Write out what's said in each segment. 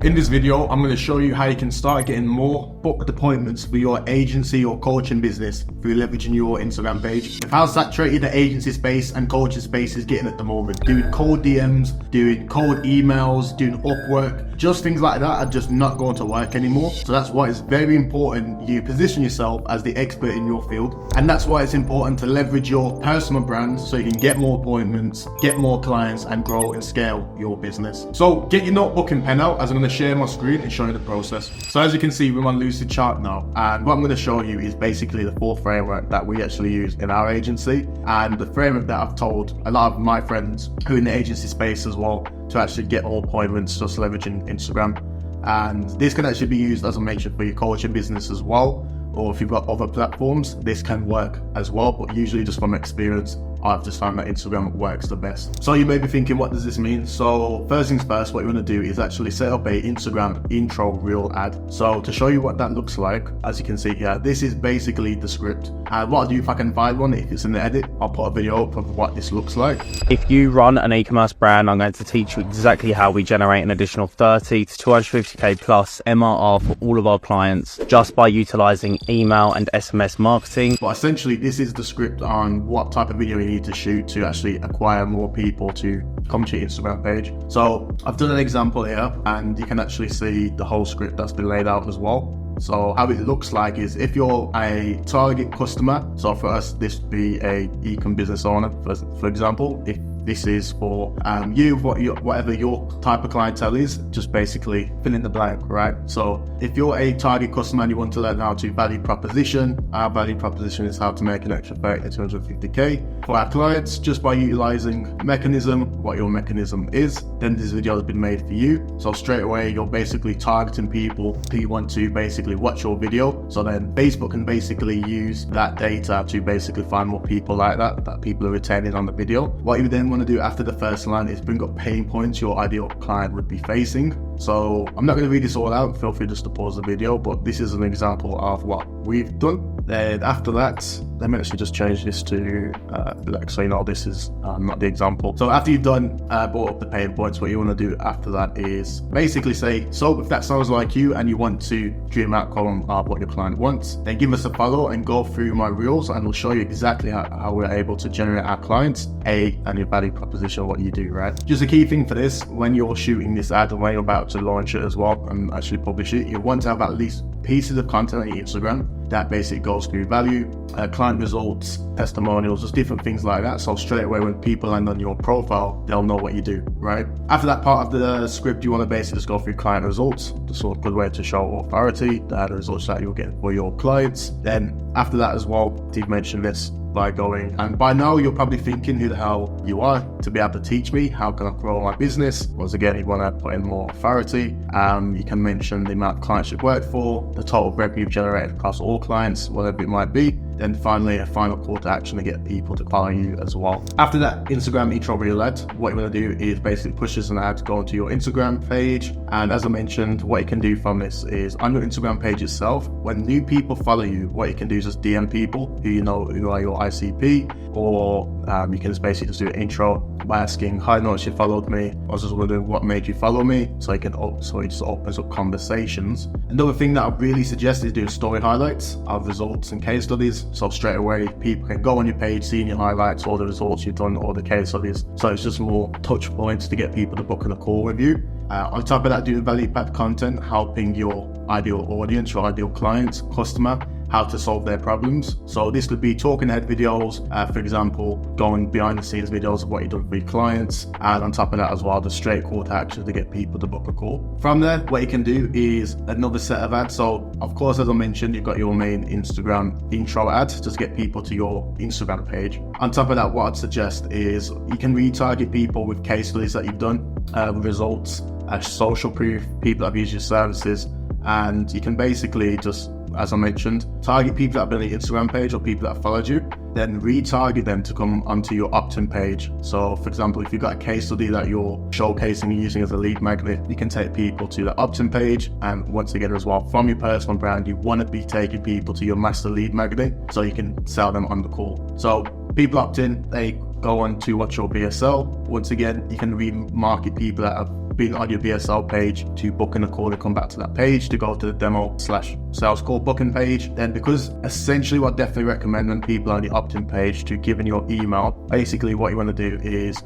In this video, I'm going to show you how you can start getting more booked appointments for your agency or coaching business through leveraging your Instagram page. With how saturated the agency space and coaching space is getting at the moment, doing cold DMs, doing cold emails, doing Upwork, just things like that are just not going to work anymore. So that's why it's very important you position yourself as the expert in your field. And that's why it's important to leverage your personal brand so you can get more appointments, get more clients, and grow and scale your business. So get your notebook and pen out as I'm going to share my screen and show you the process. So as you can see, we're on Lucid Chart now, and what I'm going to show you is basically the full framework that we actually use in our agency, and the framework that I've told a lot of my friends who are in the agency space as well to actually get all appointments just leveraging Instagram. And this can actually be used, as I mentioned, for your coaching business as well, or if you've got other platforms, this can work as well, but usually just from experience, I've just found that Instagram works the best. So you may be thinking, what does this mean? So first things first, what you want to do is actually set up a Instagram intro reel ad. So to show you what that looks like, as you can see here, this is basically the script. And what I'll do, if I can find one, if it's in the edit, I'll put a video up of what this looks like. If you run an e-commerce brand, I'm going to teach you exactly how we generate an additional 30 to 250k plus MRR for all of our clients just by utilizing email and SMS marketing. But essentially, this is the script on what type of video you need to shoot to actually acquire more people to come to your Instagram page. So I've done an example here, and you can actually see the whole script that's been laid out as well. So how it looks like is, if you're a target customer, so for us this would be a e-com business owner, for example. If this is for you, whatever your type of clientele is, just basically fill in the blank, right? So if you're a target customer and you want to learn how to value proposition, our value proposition is how to make an extra 30 to 250k for our clients just by utilizing mechanism, what your mechanism is. Then this video has been made for you. So straight away, you're basically targeting people who want to basically watch your video. So then Facebook can basically use that data to basically find more people like that people are retaining on the video. What you then want to do after the first line is bring up pain points your ideal client would be facing. So I'm not going to read this all out, feel free just to pause the video, but this is an example of what we've done. Then after that, let me actually just change this to so you know this is not the example. So after you've done brought up the pain points, what you want to do after that is basically say, so if that sounds like you and you want to dream outcome of what your client wants, then give us a follow and go through my reels, and we'll show you exactly how we're able to generate our clients and your value proposition, what you do, right? Just a key thing for this, when you're shooting this ad and when you're about to launch it as well and actually publish it, you want to have at least pieces of content on your Instagram that basically goes through value, client results, testimonials, just different things like that. So straight away when people land on your profile, they'll know what you do, right? After that part of the script, you want to basically just go through client results, the sort of good way to show authority, the results that you'll get for your clients. Then after that as well, Steve mentioned this, by going, and by now you're probably thinking who the hell you are to be able to teach me, how can I grow my business? Once again, you want to put in more authority. You can mention the amount of clients you've worked for, the total revenue generated across all clients, whatever it might be. Then finally, a final call to action to get people to follow you as well. After that Instagram intro reel ad, what you want to do is basically push this an ad, go onto your Instagram page. And as I mentioned, what you can do from this is on your Instagram page itself, when new people follow you, what you can do is just DM people who you know who are your ICP, or you can just basically just do an intro by asking, hi, notice you followed me. I was just wondering what made you follow me. So it just opens up conversations. Another thing that I really suggest is doing story highlights of results and case studies. So straight away, people can go on your page, seeing your highlights, all the results you've done, all the case studies. So it's just more touch points to get people to book in a call with you. On top of that, doing value-packed content, helping your ideal audience, your ideal clients, customer, how to solve their problems. So this could be talking head videos, for example, going behind the scenes videos of what you've done for your clients, and on top of that as well, the straight call to action to get people to book a call. From there, what you can do is another set of ads. So of course, as I mentioned, you've got your main Instagram intro ad to just get people to your Instagram page. On top of that, what I'd suggest is you can retarget people with case studies that you've done, results, social proof, people that have used your services, and you can basically just, as I mentioned, target people that have been on your Instagram page or people that have followed you, then retarget them to come onto your opt-in page. So for example, if you've got a case study that you're showcasing and using as a lead magnet, you can take people to the opt-in page. And once again as well, from your personal brand, you want to be taking people to your master lead magnet so you can sell them on the call. So people opt in, they go on to watch your VSL. Once again, you can remarket people that have being on your VSL page to booking a call to come back to that page to go to the demo/sales call booking page. Then, because essentially what I definitely recommend when people are on the opt-in page to give in your email, basically what you want to do is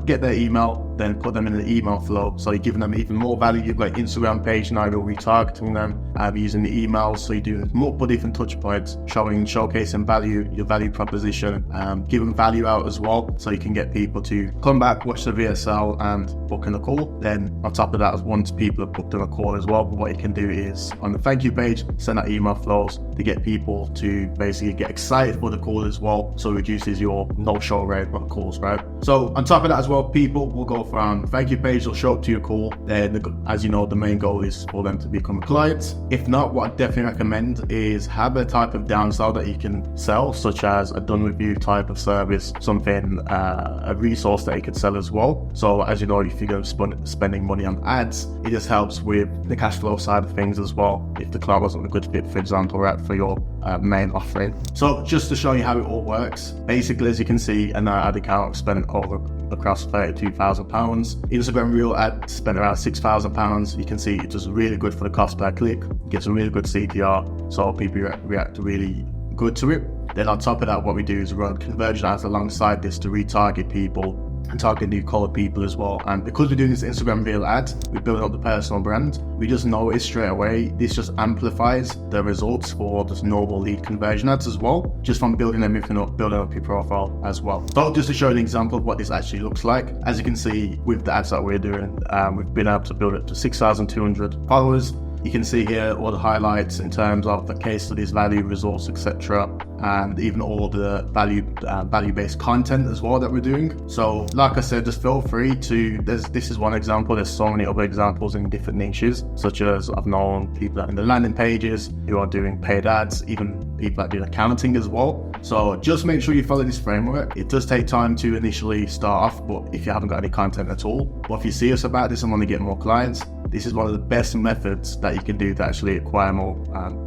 get their email, then put them in the email flow. So you're giving them even more value. You've got Instagram page now, you're retargeting them using the emails. So you do multiple different touch points, showcasing value, your value proposition, giving value out as well. So you can get people to come back, watch the VSL and book in a call. Then on top of that, once people have booked in a call as well, what you can do is on the thank you page, send out email flows to get people to basically get excited for the call as well. So it reduces your no-show rate on calls, right? So on top of that as well, people will go from thank you page, they'll show up to your call. Then, as you know, the main goal is for them to become a client. If not, what I definitely recommend is have a type of downsell that you can sell, such as a done with you type of service, something, a resource that you could sell as well. So as you know, if you're going to spending money on ads, it just helps with the cash flow side of things as well. If the client wasn't a good fit, for example, right, for your main offering. So just to show you how it all works, basically, as you can see, an ad account spent across £32,000. Instagram Reel ad spent around £6,000. You can see it does really good for the cost per click, gets a really good CTR, so people react really good to it. Then on top of that, what we do is run conversion ads alongside this to retarget people and target new cold people as well. And because we're doing this Instagram Reel ad, we're building up the personal brand. We just notice straight away, this just amplifies the results for just normal lead conversion ads as well, just from building everything up, building up your profile as well. So just to show you an example of what this actually looks like, as you can see with the ads that we're doing, we've been able to build it to 6,200 followers. You can see here all the highlights in terms of the case studies, value, results, etc., and even all the value-based content as well that we're doing. So like I said, just feel free to, this is one example, there's so many other examples in different niches, such as I've known people that in the landing pages who are doing paid ads, even people that do accounting as well. So just make sure you follow this framework. It does take time to initially start off, but if you haven't got any content at all, but if you're serious about this and want to get more clients, this is one of the best methods that you can do to actually acquire more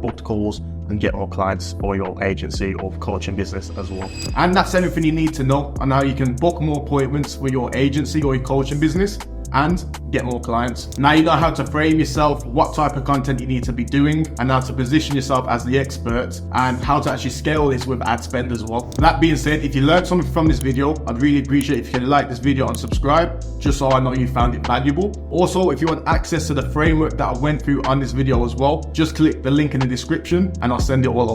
booked calls and get more clients for your agency or coaching business as well. And that's everything you need to know on how you can book more appointments for your agency or your coaching business and get more clients. Now you know how to frame yourself, what type of content you need to be doing, and how to position yourself as the expert, and how to actually scale this with ad spend as well. That being said, if you learned something from this video, I'd really appreciate if you can like this video and subscribe, just so I know you found it valuable. Also, if you want access to the framework that I went through on this video as well, just click the link in the description and I'll send it all over.